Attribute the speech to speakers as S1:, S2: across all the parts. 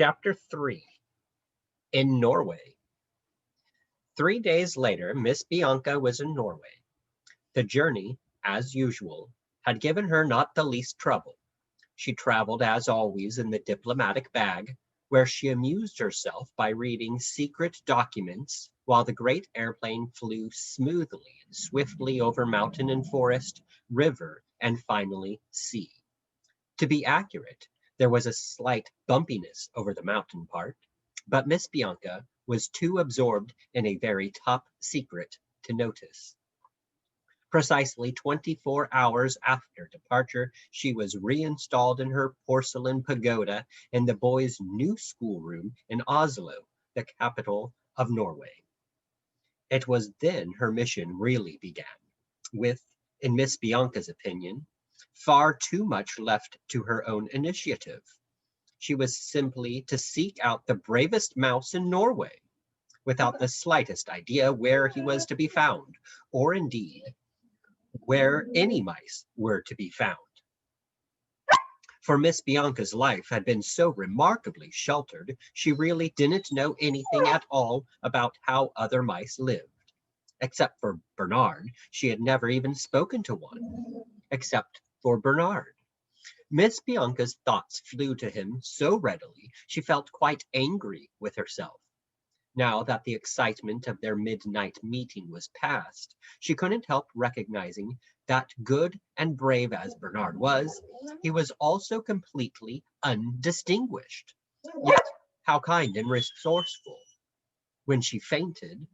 S1: Chapter 3. In Norway. 3 days later, Miss Bianca was in Norway. The journey, as usual, had given her not the least trouble. She traveled, as always, in the diplomatic bag, where she amused herself by reading secret documents while the great airplane flew smoothly and swiftly over mountain and forest, river, and finally sea. To be accurate, there was a slight bumpiness over the mountain part, but Miss Bianca was too absorbed in a very top secret to notice. Precisely 24 hours after departure, she was reinstalled in her porcelain pagoda in the boys' new schoolroom in Oslo, the capital of Norway. It was then her mission really began, with, in Miss Bianca's opinion, far too much left to her own initiative. She was simply to seek out the bravest mouse in Norway, without the slightest idea where he was to be found, or indeed where any mice were to be found. For Miss Bianca's life had been so remarkably sheltered, she really didn't know anything at all about how other mice lived. Except for Bernard, she had never even spoken to one. Except for Bernard. Miss Bianca's thoughts flew to him so readily she felt quite angry with herself. Now that the excitement of their midnight meeting was past, she couldn't help recognizing that, good and brave as Bernard was, he was also completely undistinguished. Yet how kind and resourceful when she fainted,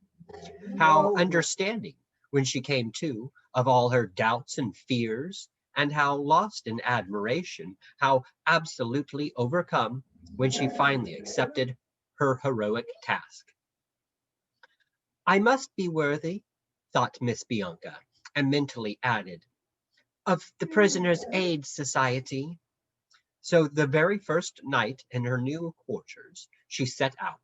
S1: how understanding when she came to of all her doubts and fears, and how lost in admiration, how absolutely overcome when she finally accepted her heroic task. I must be worthy, thought Miss Bianca, and mentally added, of the Prisoners' Aid Society. So the very first night in her new quarters, she set out.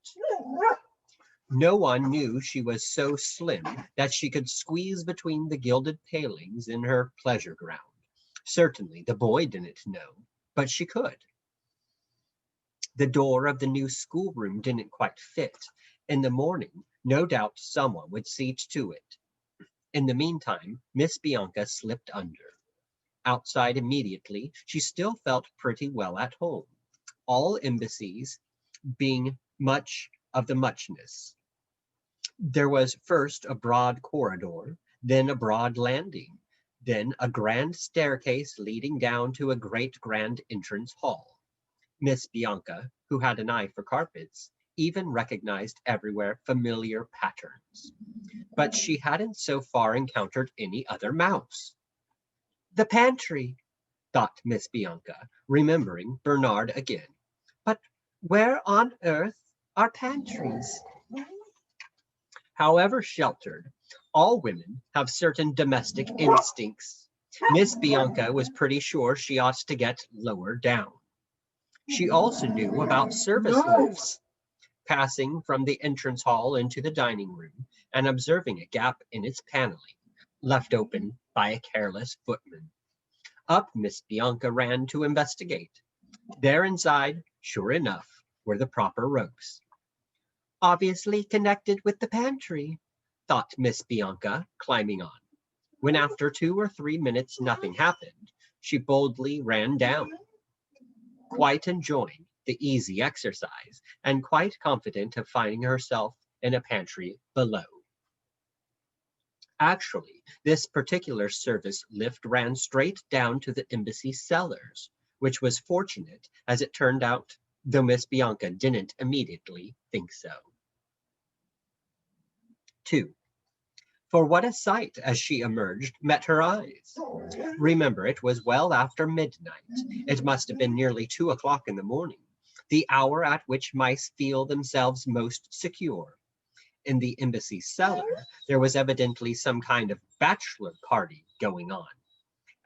S1: No one knew she was so slim that she could squeeze between the gilded palings in her pleasure ground. Certainly the boy didn't know, but she could. The door of the new schoolroom didn't quite fit. In the morning, no doubt someone would see to it. In the meantime, Miss Bianca slipped under. Outside immediately, she still felt pretty well at home, all embassies being much of the muchness. There was first a broad corridor, then a broad landing, then a grand staircase leading down to a great grand entrance hall. Miss Bianca, who had an eye for carpets, even recognized everywhere familiar patterns. But she hadn't so far encountered any other mouse. The pantry, thought Miss Bianca, remembering Bernard again. But where on earth are pantries? However sheltered, all women have certain domestic instincts. Miss Bianca was pretty sure she ought to get lower down. She also knew about service lifts, passing from the entrance hall into the dining room and observing a gap in its paneling, left open by a careless footman. Up Miss Bianca ran to investigate. There inside, sure enough, were the proper ropes. Obviously connected with the pantry, thought Miss Bianca, climbing on. When after 2 or 3 minutes nothing happened, she boldly ran down, quite enjoying the easy exercise and quite confident of finding herself in a pantry below. Actually, this particular service lift ran straight down to the embassy cellars, which was fortunate as it turned out, though Miss Bianca didn't immediately think so. 2. For what a sight, as she emerged, met her eyes. Remember, it was well after midnight. It must have been nearly 2 o'clock in the morning, the hour at which mice feel themselves most secure. In the embassy cellar, there was evidently some kind of bachelor party going on.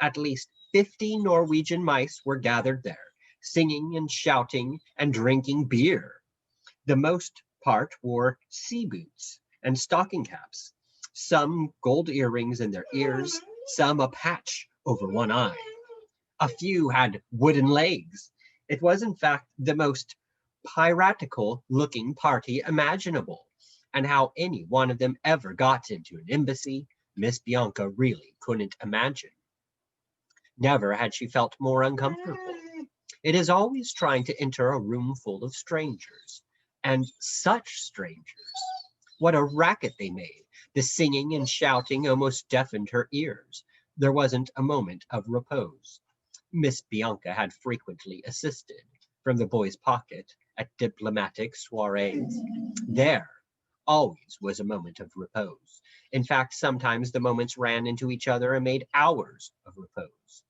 S1: At least 50 Norwegian mice were gathered there, singing and shouting and drinking beer. The most part wore sea boots and stocking caps, some gold earrings in their ears, some a patch over one eye. A few had wooden legs. It was, in fact, the most piratical-looking party imaginable, and how any one of them ever got into an embassy, Miss Bianca really couldn't imagine. Never had she felt more uncomfortable. It is always trying to enter a room full of strangers, and such strangers. What a racket they made! The singing and shouting almost deafened her ears. There wasn't a moment of repose. Miss Bianca had frequently assisted, from the boy's pocket, at diplomatic soirees. There always was a moment of repose. In fact, sometimes the moments ran into each other and made hours of repose.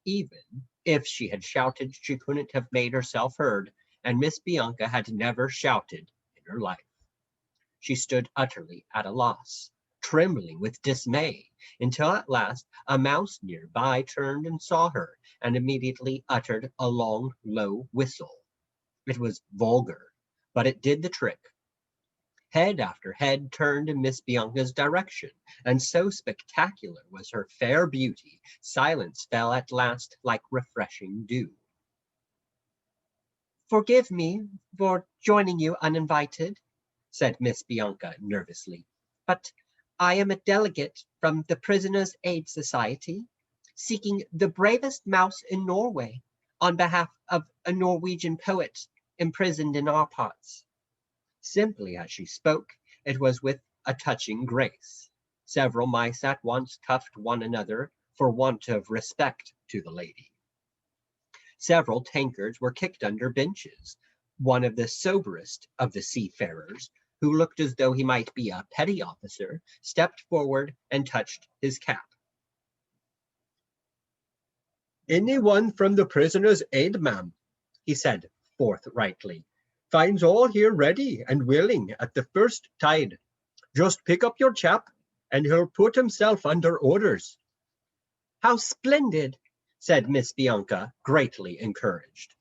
S1: Even if she had shouted, she couldn't have made herself heard, and Miss Bianca had never shouted in her life. She stood utterly at a loss, trembling with dismay, until at last a mouse near by turned and saw her, and immediately uttered a long, low whistle. It was vulgar, but it did the trick. Head after head turned in Miss Bianca's direction, and so spectacular was her fair beauty, silence fell at last like refreshing dew. "Forgive me for joining you uninvited," said Miss Bianca nervously, "but I am a delegate from the Prisoners' Aid Society, seeking the bravest mouse in Norway on behalf of a Norwegian poet imprisoned in our parts." Simply as she spoke, it was with a touching grace. Several mice at once cuffed one another for want of respect to the lady. Several tankards were kicked under benches. One of the soberest of the seafarers, who looked as though he might be a petty officer, stepped forward and touched his cap. "Anyone from the Prisoners' Aid, ma'am," he said forthrightly, "finds all here ready and willing at the first tide. Just pick up your chap, and he'll put himself under orders." "How splendid!" said Miss Bianca, greatly encouraged.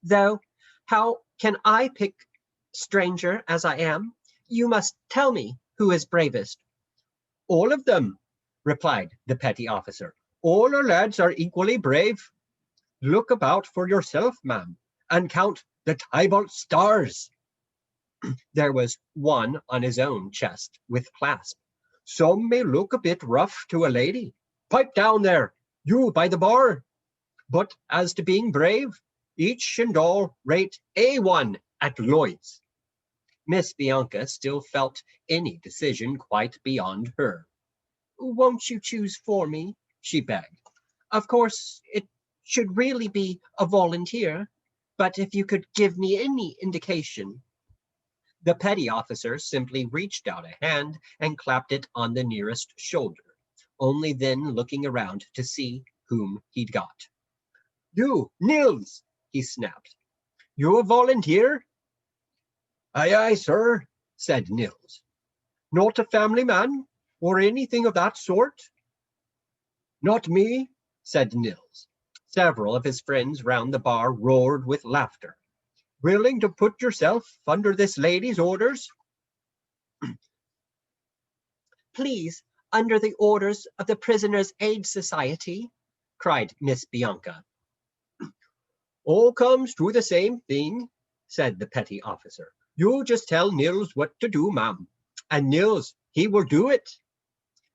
S1: "Though how can I pick, stranger as I am? You must tell me who is bravest." "All of them," replied the petty officer. "All our lads are equally brave. Look about for yourself, ma'am, and count the Tybalt stars." There was one on his own chest with clasp. "Some may look a bit rough to a lady. Pipe down there, you by the bar. But as to being brave, each and all rate A1 at Lloyd's." Miss Bianca still felt any decision quite beyond her. "Won't you choose for me?" she begged. "Of course, it should really be a volunteer, but if you could give me any indication." The petty officer simply reached out a hand and clapped it on the nearest shoulder, only then looking around to see whom he'd got. "You, Nils!" he snapped. "You a volunteer?" "Aye, aye, sir," said Nils. "Not a family man, or anything of that sort?" "Not me," said Nils. Several of his friends round the bar roared with laughter. "Willing to put yourself under this lady's orders?" "Please, under the orders of the Prisoners' Aid Society," cried Miss Bianca. "All comes to the same thing," said the petty officer. "You just tell Nils what to do, ma'am, and Nils, he will do it."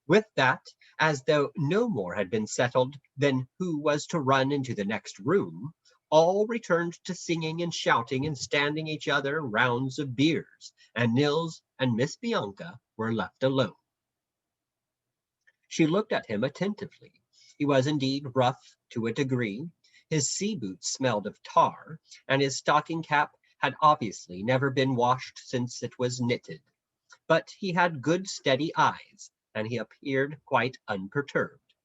S1: With that, as though no more had been settled than who was to run into the next room, all returned to singing and shouting and standing each other rounds of beers, and Nils and Miss Bianca were left alone. She looked at him attentively. He was indeed rough to a degree. His sea boots smelled of tar, and his stocking cap had obviously never been washed since it was knitted. But he had good steady eyes, and he appeared quite unperturbed.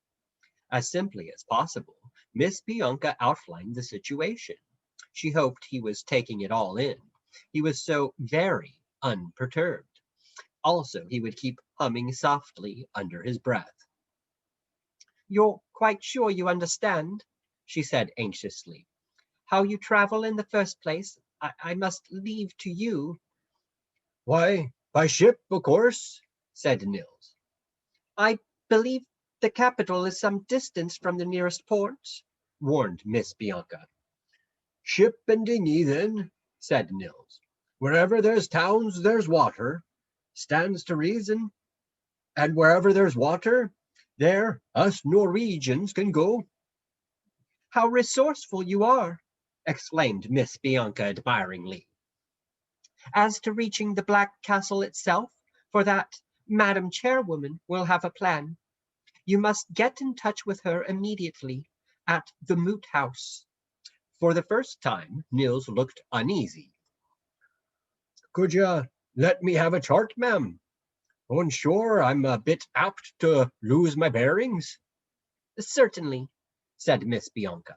S1: As simply as possible, Miss Bianca outlined the situation. She hoped he was taking it all in. He was so very unperturbed. Also, he would keep humming softly under his breath. "You're quite sure you understand?" she said anxiously. "How you travel in the first place, I must leave to you." "Why, By ship, of course, said Nils. I believe the capital is some distance from the nearest port, warned Miss Bianca. Ship and dinghy, then, said Nils. Wherever there's towns, there's water. Stands to reason. And wherever there's water, there us Norwegians can go. How resourceful you are, exclaimed Miss Bianca admiringly. As to reaching the Black Castle itself, for that Madam Chairwoman will have a plan. You must get in touch with her immediately at the Moot House. For the first time, Nils looked uneasy. Could you let me have a chart, ma'am? On shore, I'm a bit apt to lose my bearings. Certainly, said Miss Bianca.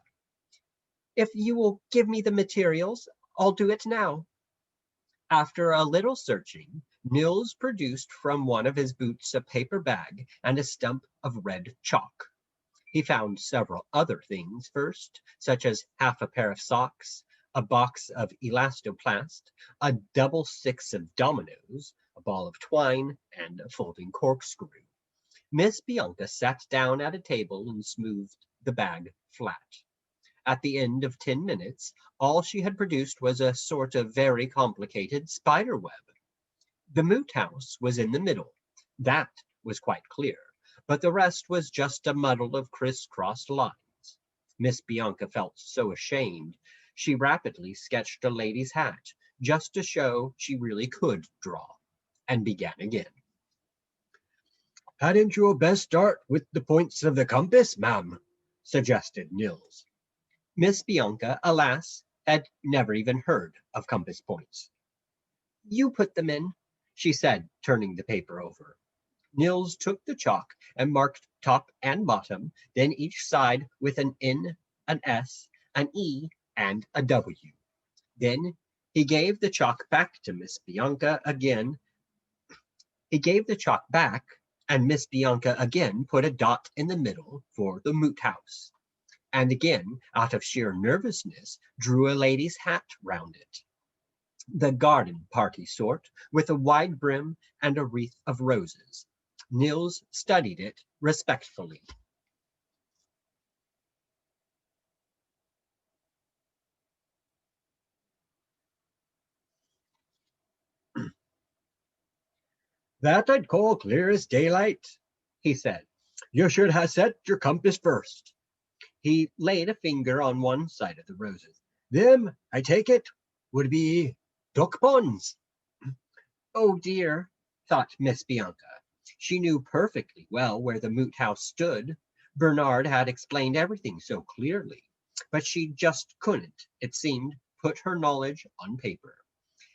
S1: If you will give me the materials, I'll do it now. After a little searching, Nils produced from one of his boots a paper bag and a stump of red chalk. He found several other things first, such as half a pair of socks, a box of elastoplast, a double six of dominoes, a ball of twine, and a folding corkscrew. Miss Bianca sat down at a table and smoothed the bag flat. At the end of 10 minutes, all she had produced was a sort of very complicated spider web. The Moot House was in the middle. That was quite clear, but the rest was just a muddle of criss-crossed lines. Miss Bianca felt so ashamed, she rapidly sketched a lady's hat, just to show she really could draw, and began again. Hadn't you best start with the points of the compass, ma'am? Suggested Nils. Miss Bianca, alas, had never even heard of compass points. You put them in, she said, turning the paper over. Nils took the chalk and marked top and bottom, then each side with an N, an S, an E, and a W. Then he gave the chalk back to Miss Bianca again. He gave the chalk back, and Miss Bianca again put a dot in the middle for the Moot House, and again, out of sheer nervousness, drew a lady's hat round it. The garden party sort, with a wide brim and a wreath of roses. Nils studied it respectfully. That I'd call clear as daylight, he said. You should have set your compass first. He laid a finger on one side of the roses. Them, I take it, would be duck ponds. Oh dear, thought Miss Bianca. She knew perfectly well where the Moot House stood. Bernard had explained everything so clearly, but she just couldn't, it seemed, put her knowledge on paper.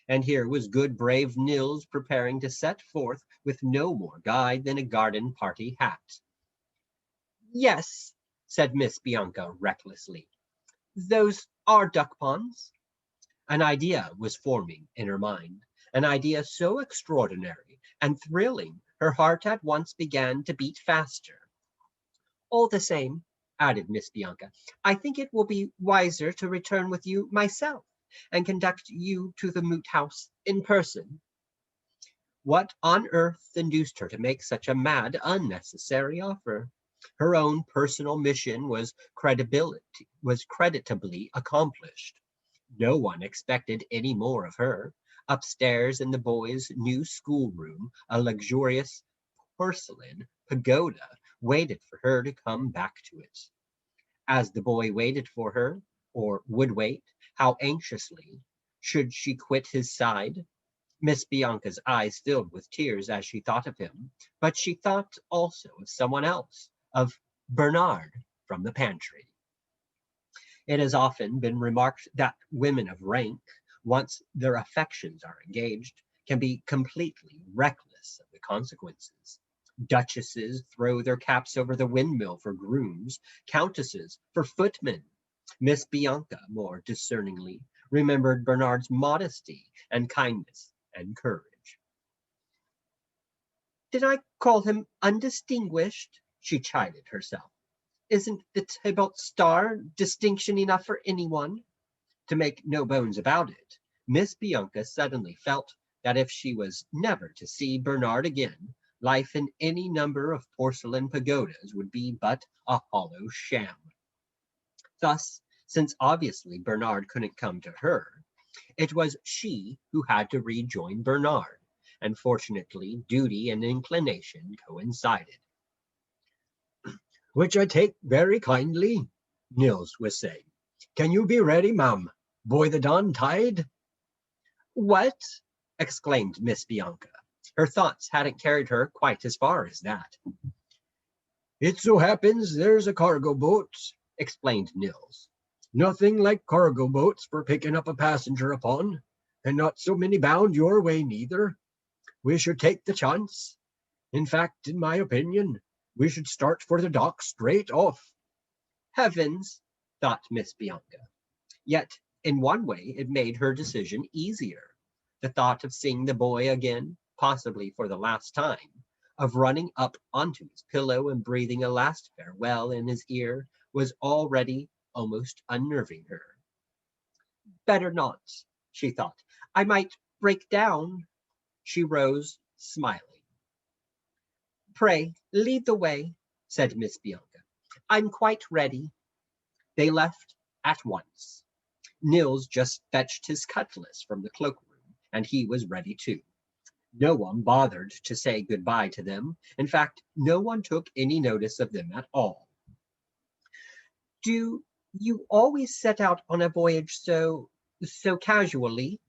S1: And here was good brave Nils preparing to set forth with no more guide than a garden party hat. Yes, said Miss Bianca recklessly. Those are duck ponds. An idea was forming in her mind, an idea so extraordinary and thrilling her heart at once began to beat faster. All the same, added Miss Bianca, I think it will be wiser to return with you myself and conduct you to the Moot House in person. What on earth induced her to make such a mad, unnecessary offer? Her own personal mission was creditably accomplished. No one expected any more of her. Upstairs in the boys' new schoolroom, a luxurious porcelain pagoda waited for her to come back to it. As the boy waited for her, or would wait, how anxiously should she quit his side? Miss Bianca's eyes filled with tears as she thought of him, but she thought also of someone else, of Bernard from the pantry. It has often been remarked that women of rank, once their affections are engaged, can be completely reckless of the consequences. Duchesses throw their caps over the windmill for grooms, countesses for footmen. Miss Bianca, more discerningly, remembered Bernard's modesty and kindness and courage. Did I call him undistinguished? She chided herself. Isn't the Tybalt star distinction enough for anyone? To make no bones about it, Miss Bianca suddenly felt that if she was never to see Bernard again, life in any number of porcelain pagodas would be but a hollow sham. Thus, since obviously Bernard couldn't come to her, it was she who had to rejoin Bernard, and fortunately duty and inclination coincided. "Which I take very kindly," Nils was saying. "Can you be ready, ma'am? Boy the dawn tide?" "What?" exclaimed Miss Bianca. Her thoughts hadn't carried her quite as far as that. "It so happens there's a cargo boat," explained Nils. "Nothing like cargo boats for picking up a passenger upon, and not so many bound your way neither. We should take the chance. In fact, in my opinion, we should start for the dock straight off." Heavens, thought Miss Bianca. Yet, in one way, it made her decision easier. The thought of seeing the boy again, possibly for the last time, of running up onto his pillow and breathing a last farewell in his ear, was already almost unnerving her. Better not, she thought. I might break down. She rose, smiling. "Pray, lead the way," said Miss Bianca. "I'm quite ready." They left at once. Nils just fetched his cutlass from the cloakroom, and he was ready too. No one bothered to say good-bye to them. In fact, no one took any notice of them at all. "Do you always set out on a voyage so casually?"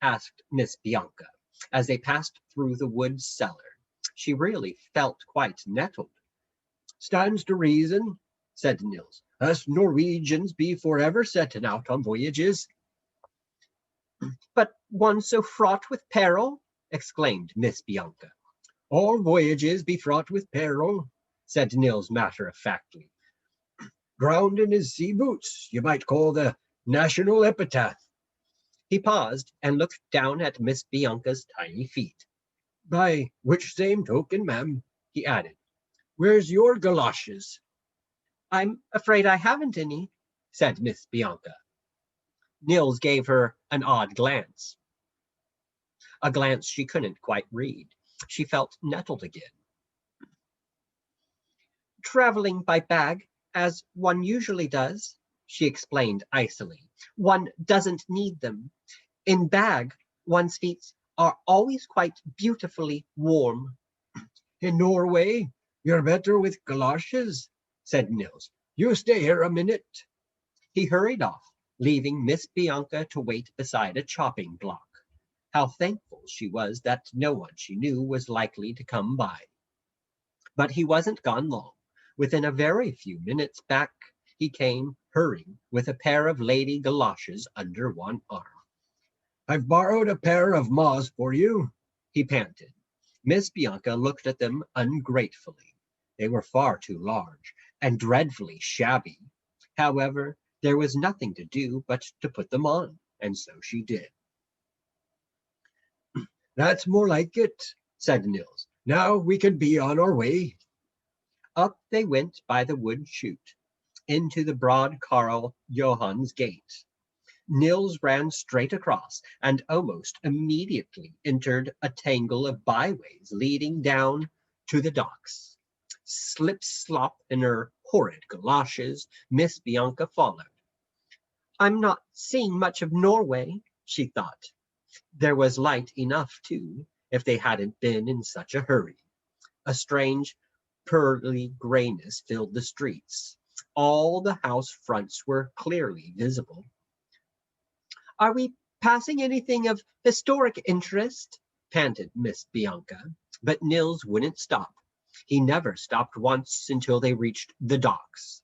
S1: asked Miss Bianca, as they passed through the wood cellar. She really felt quite nettled. "Stands to reason," said Nils. "Us Norwegians be forever setting out on voyages." "But one so fraught with peril!" exclaimed Miss Bianca. "All voyages be fraught with peril," said Nils matter-of-factly. "Drowned in his sea boots, you might call the national epitaph." He paused and looked down at Miss Bianca's tiny feet. "By which same token, ma'am," he added, "where's your galoshes?" "I'm afraid I haven't any," said Miss Bianca. Nils gave her an odd glance, a glance she couldn't quite read. She felt nettled again. "Traveling by bag, as one usually does," she explained icily. "One doesn't need them. In bag, one's feet are always quite beautifully warm." "In Norway, you're better with galoshes," said Nils. "You stay here a minute." He hurried off, leaving Miss Bianca to wait beside a chopping block. How thankful she was that no one she knew was likely to come by. But he wasn't gone long. Within a very few minutes back he came, hurrying, with a pair of lady galoshes under one arm. "I've borrowed a pair of ma's for you," he panted. Miss Bianca looked at them ungratefully. They were far too large, and dreadfully shabby. However, there was nothing to do but to put them on, and so she did. "That's more like it," said Nils. "Now we can be on our way." Up they went by the wood chute, into the broad Karl Johans gate. Nils ran straight across, and almost immediately entered a tangle of byways leading down to the docks. Slip-slop in her horrid galoshes, Miss Bianca followed. "I'm not seeing much of Norway," she thought. There was light enough, too, if they hadn't been in such a hurry. A strange pearly grayness filled the streets. All the house fronts were clearly visible. "Are we passing anything of historic interest?" panted Miss Bianca. But Nils wouldn't stop. He never stopped once until they reached the docks.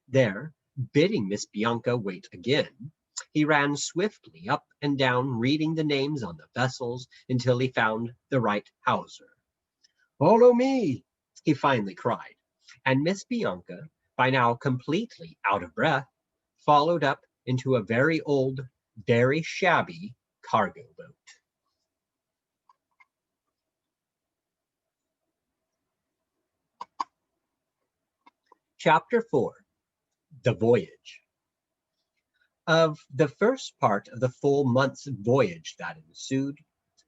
S1: There, bidding Miss Bianca wait again, he ran swiftly up and down, reading the names on the vessels until he found the right hawser. "Follow me!" he finally cried, and Miss Bianca, by now completely out of breath, followed up into a very old, very shabby cargo boat. Chapter 4. The Voyage. Of the first part of the full month's voyage that ensued,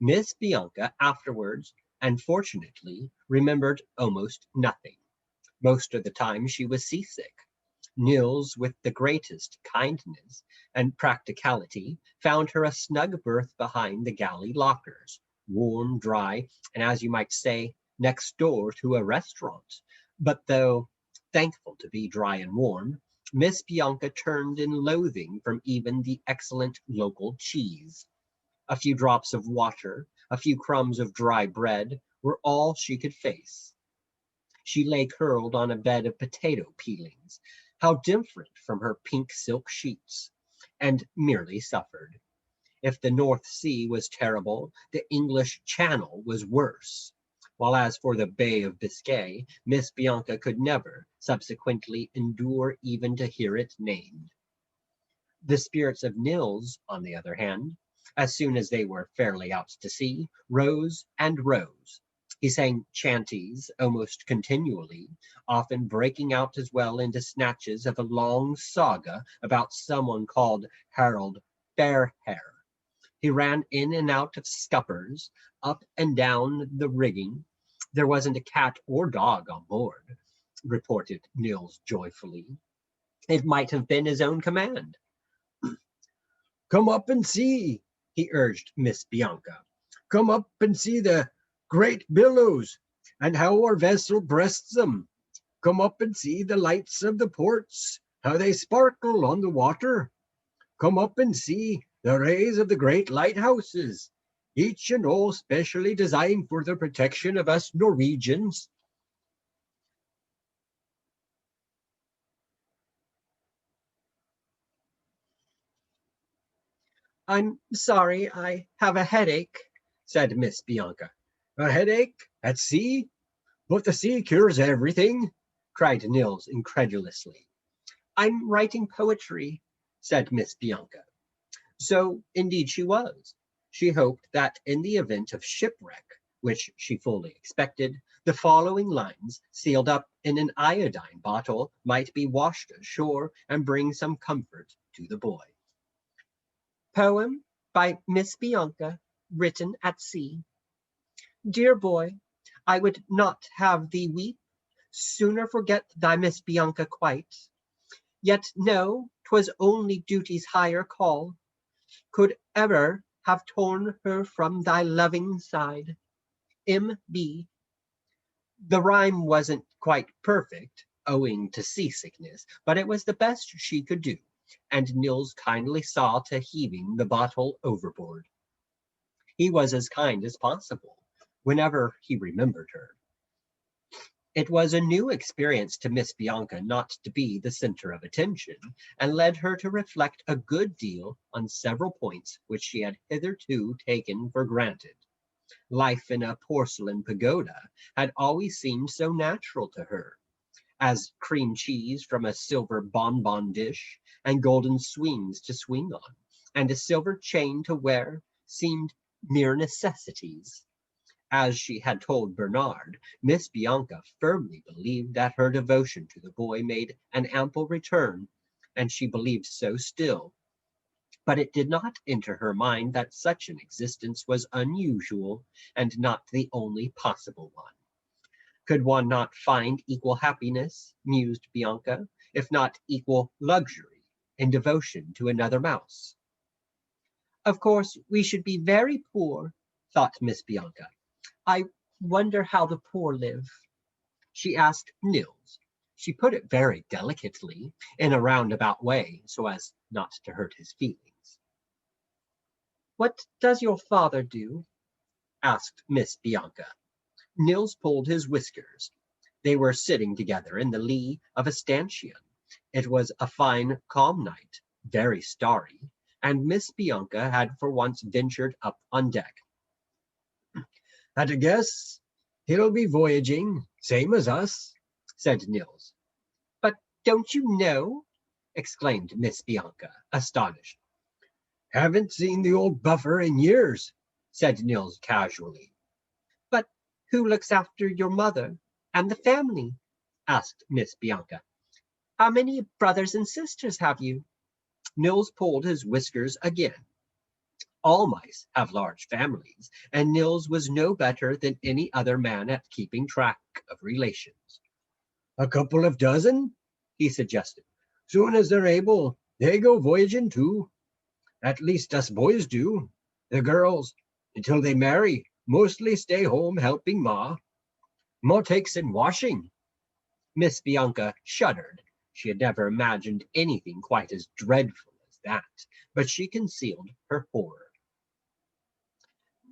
S1: Miss Bianca afterwards, and fortunately, remembered almost nothing. Most of the time she was seasick. Nils, with the greatest kindness and practicality, found her a snug berth behind the galley lockers, warm, dry, and, as you might say, next door to a restaurant. But though thankful to be dry and warm, Miss Bianca turned in loathing from even the excellent local cheese. A few drops of water, a few crumbs of dry bread, were all she could face. She lay curled on a bed of potato peelings, how different from her pink silk sheets, and merely suffered. If the North Sea was terrible, the English Channel was worse. While as for the Bay of Biscay, Miss Bianca could never subsequently endure even to hear it named. The spirits of Nils, on the other hand, as soon as they were fairly out to sea, rose and rose. He sang chanties almost continually, often breaking out as well into snatches of a long saga about someone called Harold Fairhair. He ran in and out of scuppers, up and down the rigging. There wasn't a cat or dog on board, reported Nils joyfully. It might have been his own command. "Come up and see," he urged Miss Bianca. "Come up and see the great billows, and how our vessel breasts them. Come up and see the lights of the ports, how they sparkle on the water. Come up and see the rays of the great lighthouses, each and all specially designed for the protection of us Norwegians." "I'm sorry, I have a headache," said Miss Bianca. "A headache? At sea? But the sea cures everything," cried Nils incredulously. "I'm writing poetry," said Miss Bianca. So indeed she was. She hoped that in the event of shipwreck, which she fully expected, the following lines, sealed up in an iodine bottle, might be washed ashore and bring some comfort to the boy. Poem by Miss Bianca, written at sea. Dear boy, I would not have thee weep, sooner forget thy Miss Bianca quite. Yet know 'twas only duty's higher call could ever have torn her from thy loving side. M.B. The rhyme wasn't quite perfect, owing to seasickness, but it was the best she could do, and Nils kindly saw to heaving the bottle overboard. He was as kind as possible, whenever he remembered her. It was a new experience to Miss Bianca not to be the center of attention, and led her to reflect a good deal on several points which she had hitherto taken for granted. Life in a porcelain pagoda had always seemed so natural to her, as cream cheese from a silver bonbon dish, and golden swings to swing on, and a silver chain to wear seemed mere necessities. As she had told Bernard, Miss Bianca firmly believed that her devotion to the boy made an ample return, and she believed so still. But it did not enter her mind that such an existence was unusual, and not the only possible one. Could one not find equal happiness, mused Bianca, if not equal luxury, in devotion to another mouse? Of course, we should be very poor, thought Miss Bianca. I wonder how the poor live. She asked Nils. She put it very delicately, in a roundabout way, so as not to hurt his feelings. What does your father do? Asked Miss Bianca. Nils pulled his whiskers. They were sitting together in the lee of a stanchion. It was a fine, calm night, very starry, and Miss Bianca had for once ventured up on deck. "At a guess, he'll be voyaging, same as us," said Nils. "But don't you know?" exclaimed Miss Bianca, astonished. "Haven't seen the old buffer in years," said Nils casually. "But who looks after your mother and the family?" asked Miss Bianca. "How many brothers and sisters have you?" Nils pulled his whiskers again. All mice have large families, and Nils was no better than any other man at keeping track of relations. "A couple of dozen," he suggested. "Soon as they're able, they go voyaging too. At least us boys do. The girls, until they marry, mostly stay home helping Ma. Ma takes in washing." Miss Bianca shuddered. She had never imagined anything quite as dreadful as that, but she concealed her horror.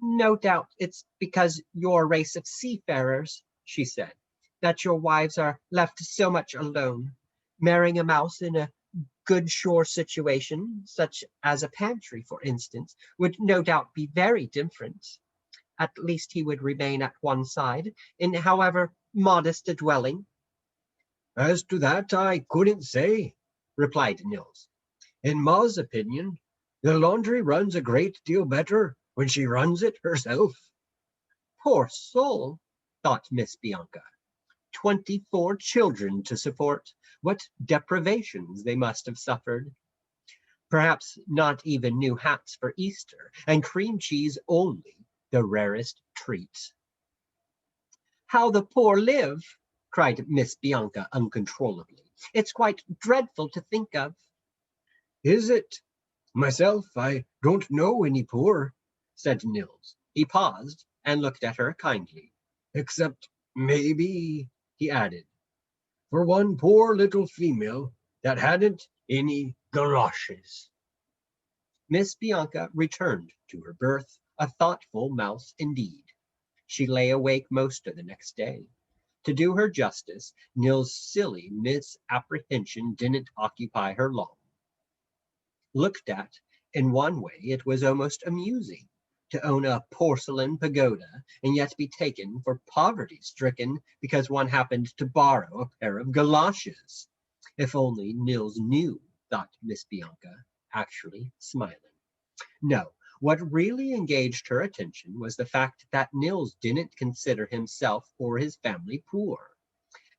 S1: "No doubt it's because you're a race of seafarers," she said, "that your wives are left so much alone. Marrying a mouse in a good shore situation, such as a pantry, for instance, would no doubt be very different. At least he would remain at one side, in however modest a dwelling."
S2: "As to that, I couldn't say," replied Nils. "In Ma's opinion, the laundry runs a great deal better when she runs it herself."
S1: Poor soul, thought Miss Bianca. 24 children to support. What deprivations they must have suffered. Perhaps not even new hats for Easter, and cream cheese only the rarest treat. "How the poor live!" cried Miss Bianca uncontrollably. "It's quite dreadful to think of."
S2: "Is it? Myself, I don't know any poor," said Nils.
S1: He paused and looked at her kindly.
S2: "Except, maybe," he added, "for one poor little female that hadn't any galoshes."
S1: Miss Bianca returned to her berth, a thoughtful mouse indeed. She lay awake most of the next day. To do her justice, Nil's silly misapprehension didn't occupy her long. Looked at, in one way it was almost amusing to own a porcelain pagoda and yet be taken for poverty-stricken because one happened to borrow a pair of galoshes. If only Nils knew, thought Miss Bianca, actually smiling. No, what really engaged her attention was the fact that Nils didn't consider himself or his family poor.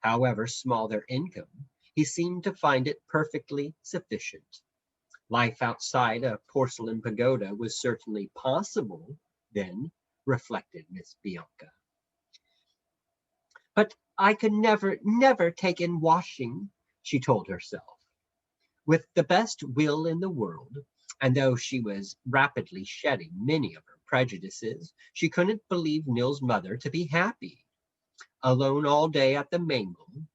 S1: However small their income, he seemed to find it perfectly sufficient. Life outside a porcelain pagoda was certainly possible, then, reflected Miss Bianca. "But I could never, never take in washing," she told herself. With the best will in the world, and though she was rapidly shedding many of her prejudices, she couldn't believe Nil's mother to be happy. Alone all day at the mangle,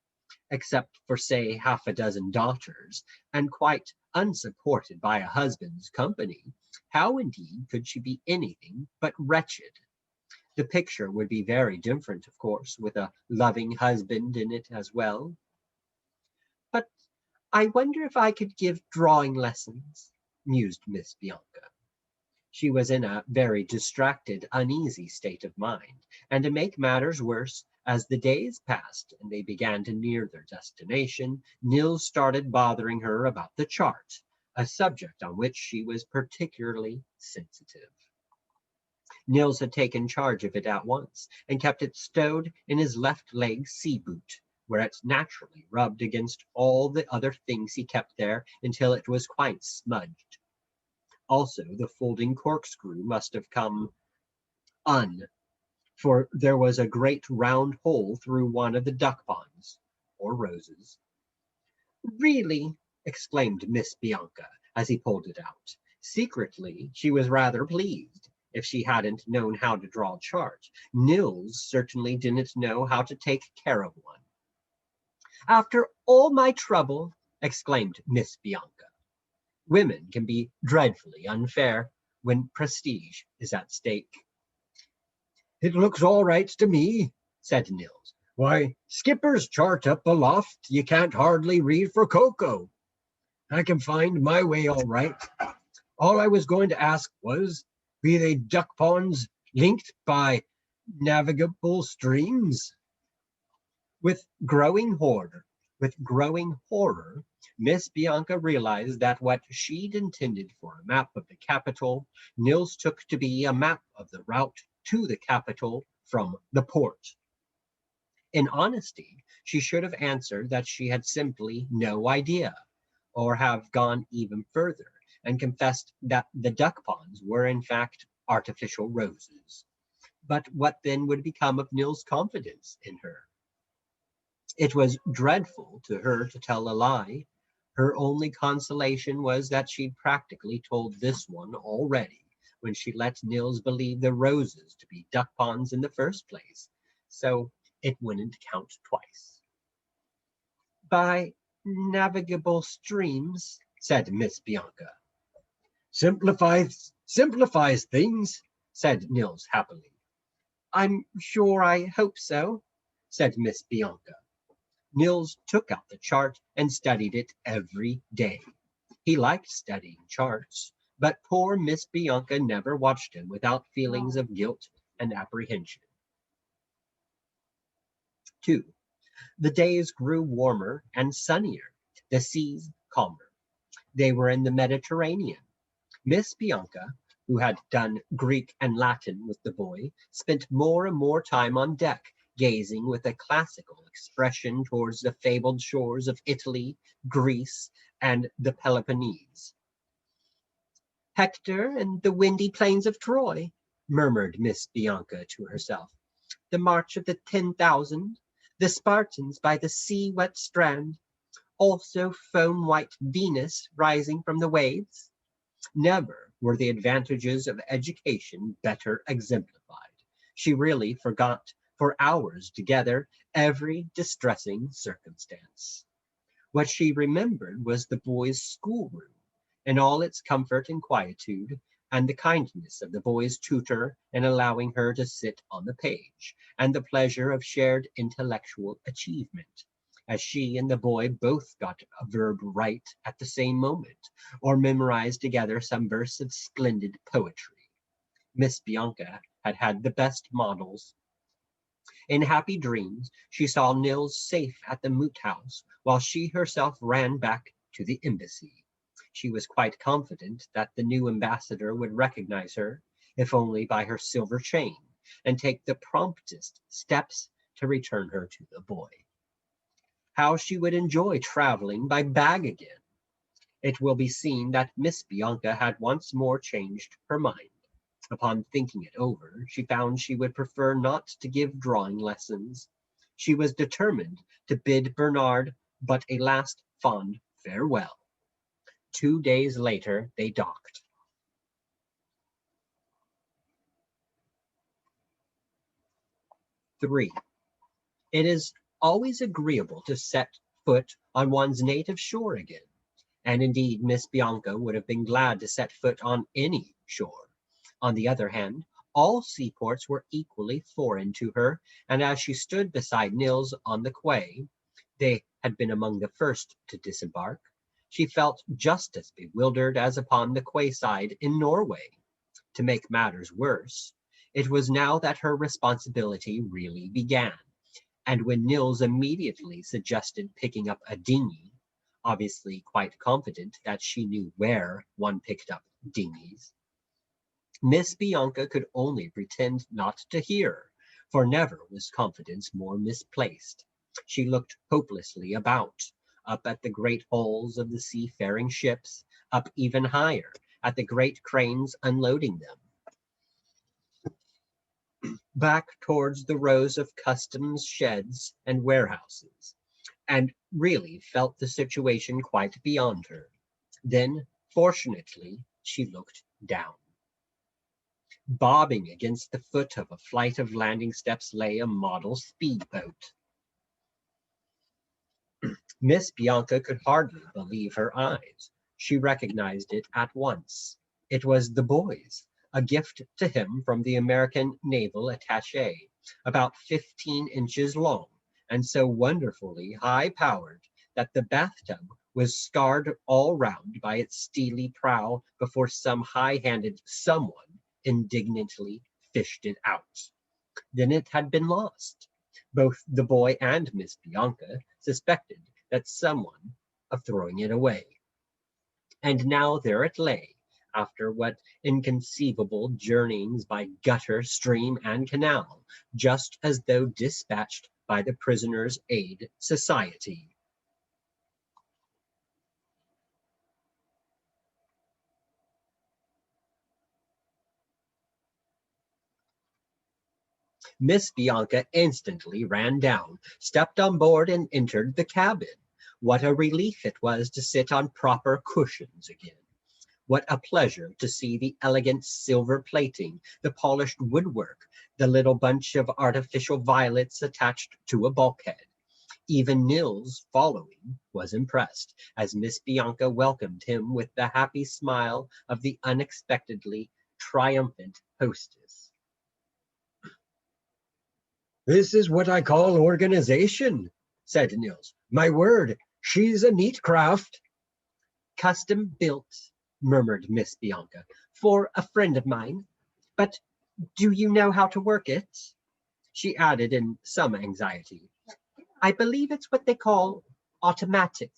S1: except for say half a dozen daughters, and quite unsupported by a husband's company, how indeed could she be anything but wretched? The picture would be very different, of course, with a loving husband in it as well. "But I wonder if I could give drawing lessons," mused Miss Bianca. She was in a very distracted, uneasy state of mind, and to make matters worse, as the days passed and they began to near their destination, Nils started bothering her about the chart, a subject on which she was particularly sensitive. Nils had taken charge of it at once, and kept it stowed in his left leg sea boot, where it naturally rubbed against all the other things he kept there until it was quite smudged. Also, the folding corkscrew must have come un, for there was a great round hole through one of the duck ponds, or roses. "Really," exclaimed Miss Bianca, as he pulled it out. Secretly, she was rather pleased. If she hadn't known how to draw a chart, Nils certainly didn't know how to take care of one. "After all my trouble," exclaimed Miss Bianca. Women can be dreadfully unfair when prestige is at stake.
S2: "It looks all right to me," said Nils. "Why, Skipper's chart up aloft you can't hardly read for cocoa. I can find my way all right. All I was going to ask was, be they duck ponds linked by navigable streams?"
S1: With growing horror, Miss Bianca realized that what she'd intended for a map of the capital, Nils took to be a map of the route to the capital from the port. In honesty, she should have answered that she had simply no idea, or have gone even further, and confessed that the duck ponds were in fact artificial roses. But what then would become of Nil's confidence in her? It was dreadful to her to tell a lie. Her only consolation was that she'd practically told this one already when she let Nils believe the roses to be duck ponds in the first place, so it wouldn't count twice. By navigable streams, said Miss Bianca.
S2: Simplifies things,
S1: Said Nils happily. I'm sure I hope so, said Miss Bianca. Nils took out the chart and studied it every day. He liked studying charts, but poor Miss Bianca never watched him without feelings of guilt and apprehension. 2. The days grew warmer and sunnier, the seas calmer. They were in the Mediterranean. Miss Bianca, who had done Greek and Latin with the boy, spent more and more time on deck, gazing with a classical expression towards the fabled shores of Italy, Greece, and the Peloponnese. Hector and the windy plains of Troy, murmured Miss Bianca to herself. The march of the 10,000, the Spartans by the sea-wet strand, also foam-white Venus rising from the waves. Never were the advantages of education better exemplified. She really forgot for hours together every distressing circumstance. What she remembered was the boys' schoolroom, and all its comfort and quietude, and the kindness of the boy's tutor in allowing her to sit on the page, and the pleasure of shared intellectual achievement, as she and the boy both got a verb right at the same moment, or memorized together some verse of splendid poetry. Miss Bianca had had the best models. In happy dreams, she saw Nils safe at the Moot House, while she herself ran back to the embassy. She was quite confident that the new ambassador would recognize her, if only by her silver chain, and take the promptest steps to return her to the boy. How she would enjoy traveling by bag again! It will be seen that Miss Bianca had once more changed her mind. Upon thinking it over, she found she would prefer not to give drawing lessons. She was determined to bid Bernard but a last fond farewell. 2 days later, they docked. 3. It is always agreeable to set foot on one's native shore again, and indeed Miss Bianca would have been glad to set foot on any shore. On the other hand, all seaports were equally foreign to her, and as she stood beside Nils on the quay, they had been among the first to disembark, she felt just as bewildered as upon the quayside in Norway. To make matters worse, it was now that her responsibility really began, and when Nils immediately suggested picking up a dinghy, obviously quite confident that she knew where one picked up dinghies, Miss Bianca could only pretend not to hear, for never was confidence more misplaced. She looked hopelessly about, up at the great hulls of the seafaring ships, up even higher at the great cranes unloading them, back towards the rows of customs sheds and warehouses, and really felt the situation quite beyond her. Then, fortunately, she looked down. Bobbing against the foot of a flight of landing steps lay a model speedboat. Miss Bianca could hardly believe her eyes. She recognized it at once. It was the boy's, a gift to him from the American naval attaché, about 15 inches long, and so wonderfully high-powered that the bathtub was scarred all round by its steely prow before some high-handed someone indignantly fished it out. Then it had been lost. Both the boy and Miss Bianca suspected that someone of throwing it away. And now there it lay, after what inconceivable journeyings by gutter, stream, and canal, just as though dispatched by the Prisoners' Aid Society. Miss Bianca instantly ran down, stepped on board, and entered the cabin. What a relief it was to sit on proper cushions again. What a pleasure to see the elegant silver plating, the polished woodwork, the little bunch of artificial violets attached to a bulkhead. Even Nils, following, was impressed, as Miss Bianca welcomed him with the happy smile of the unexpectedly triumphant hostess.
S2: This is what I call organization, said Nils. My word, she's a neat craft.
S1: Custom built, murmured Miss Bianca, for a friend of mine. But do you know how to work it? She added in some anxiety. I believe it's what they call automatic.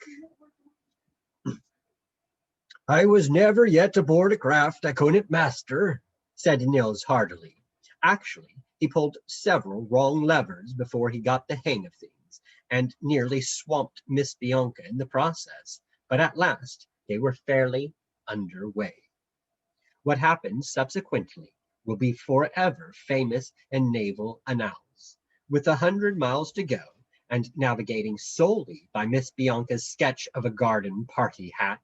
S2: I was never yet aboard a craft I couldn't master, said Nils heartily.
S1: Actually, he pulled several wrong levers before he got the hang of things, and nearly swamped Miss Bianca in the process, but at last they were fairly under way. What happened subsequently will be forever famous in naval annals. With 100 miles to go, and navigating solely by Miss Bianca's sketch of a garden party hat,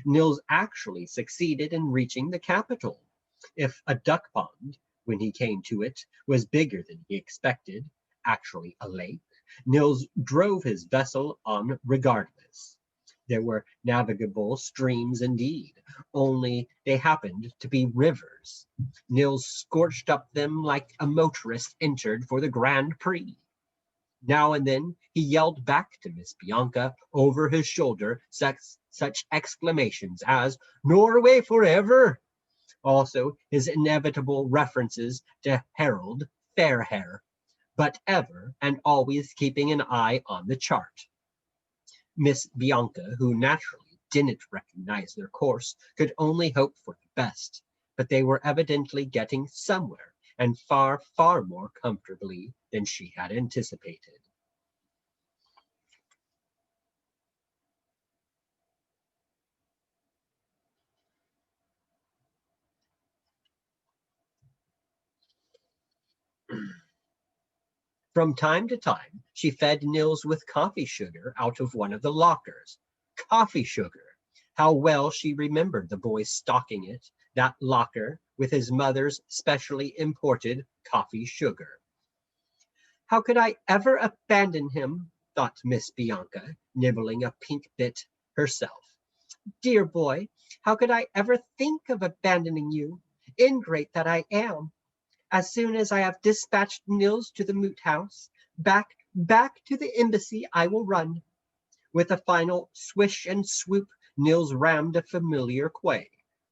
S1: Nils actually succeeded in reaching the capital. If a duck pond, when he came to it, was bigger than he expected, actually a lake, Nils drove his vessel on regardless. There were navigable streams indeed, only they happened to be rivers. Nils scorched up them like a motorist entered for the Grand Prix. Now and then he yelled back to Miss Bianca over his shoulder such exclamations as "Norway forever!" Also his inevitable references to Harold Fairhair, but ever and always keeping an eye on the chart. Miss Bianca, who naturally didn't recognize their course, could only hope for the best, but they were evidently getting somewhere, and far, far more comfortably than she had anticipated. From time to time, she fed Nils with coffee sugar out of one of the lockers. Coffee sugar! How well she remembered the boy stocking it, that locker, with his mother's specially imported coffee sugar. How could I ever abandon him? Thought Miss Bianca, nibbling a pink bit herself. Dear boy, how could I ever think of abandoning you? Ingrate that I am. As soon as I have dispatched Nils to the moot house, back to the embassy I will run. With a final swish and swoop, Nils rammed a familiar quay,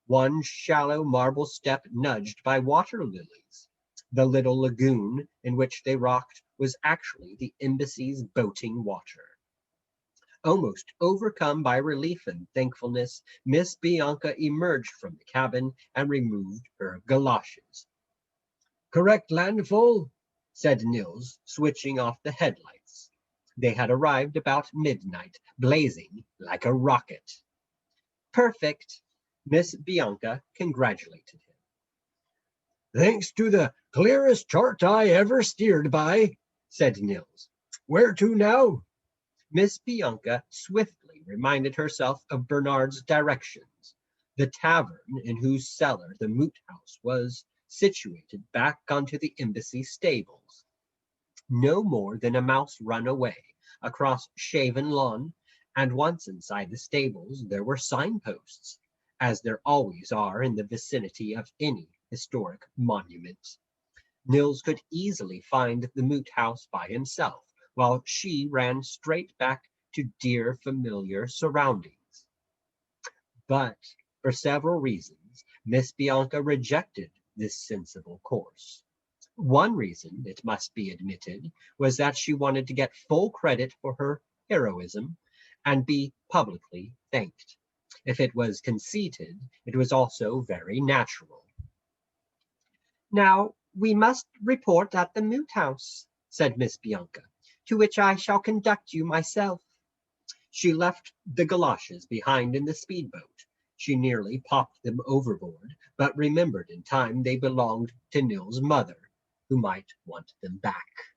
S1: one shallow marble step nudged by water lilies. The little lagoon in which they rocked was actually the embassy's boating water. Almost overcome by relief and thankfulness, Miss Bianca emerged from the cabin and removed her galoshes.
S2: Correct landfall,
S1: said Nils, switching off the headlights. They had arrived about midnight, blazing like a rocket. Perfect, Miss Bianca congratulated him.
S2: Thanks to the clearest chart I ever steered by, said Nils. Where to now?
S1: Miss Bianca swiftly reminded herself of Bernard's directions. The tavern in whose cellar the moot house was situated back onto the embassy stables. No more than a mouse run away, across shaven lawn, and once inside the stables there were signposts, as there always are in the vicinity of any historic monument. Nils could easily find the moot house by himself, while she ran straight back to dear familiar surroundings. But for several reasons, Miss Bianca rejected this sensible course. One reason, it must be admitted, was that she wanted to get full credit for her heroism and be publicly thanked. If it was conceited, it was also very natural. Now, we must report at the moot house, said Miss Bianca, to which I shall conduct you myself. She left the galoshes behind in the speedboat. She nearly popped them overboard, but remembered in time they belonged to Nil's mother. who might want them back.